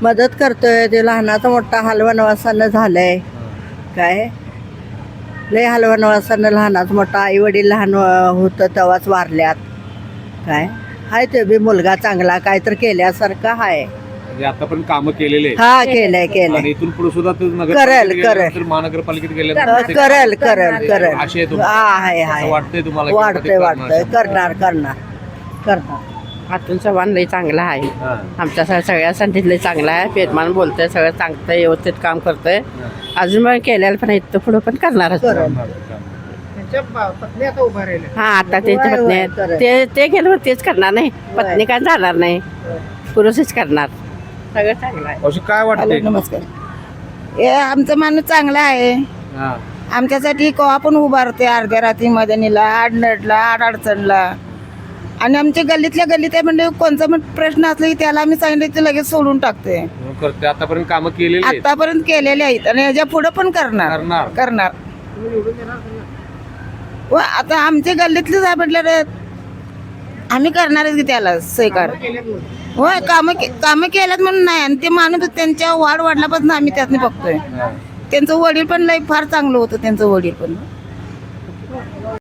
मदत करतोय ते लहानाचा मोठा हलवनवासानं झालंय काय लय हलवनवासानं लहानाचा मोठा आई वडील लहान होतं तेव्हाच वारल्यात काय हाय ते बी मुलगा चांगला काय तर केल्यासारखं हाय म्हणजे आता पण कामं केलेले आहेत. हा केलंय आणि केलंय इथून पुढे सुद्धा ते करेल, नगरपालिकेत करेल. गेल्यानंतर महानगरपालिकेत गेल्यानंतर करेल करेल करेल आशय आहे तुमचा? हा आहे असं आहे वाटतंय तुम्हाला की बाबा ते वाटतंय करणार? करणार अतुल चव्हाण लई चांगला आहे हां. आमच्या सगळ्या संधीत लई चांगला आहे पेटमान बोलतोय सगळं चांगलं व्यवस्थित काम करतोय अजून पण केलेलं पण इथं पुढं पण करणारच हा आता ते होय, पत्नी होय, करेल. ते केलं तेच करणार नाही पत्नी काय जाणार नाही पुरुषच करणार सगळं चांगलं आहे अशी काय वाटतंय? नमस्कार हे आमचा माणूस चांगला आहे हां. आमच्यासाठी कवा पण उभारते अर्ध्या रात्री मदनीला आडनडला अडचणला आणि आमच्या गल्लीतल्या गल्लीत आहे म्हणजे कोणता पण प्रश्न असला की त्याला आम्ही सांगितलं ते लगेच सोडून टाकते म्हणून करते आतापर्यंत कामं केलेली आहेत. आतापर्यंत केलेले आहेत आणि याच्या पुढे पण करणार. करणार व आता आमच्या गल्लीतलेच आहे म्हटलं आम्ही करणारच की त्याला सहकार होय कामं केल्यात म्हणून नाही आणि ते माणूस त्यांच्या वाढ वाढल्यापासून आम्ही त्यातनी बघतोय हां. त्यांचं वडील पण लई फार चांगलं होतं त्यांचं वडील पण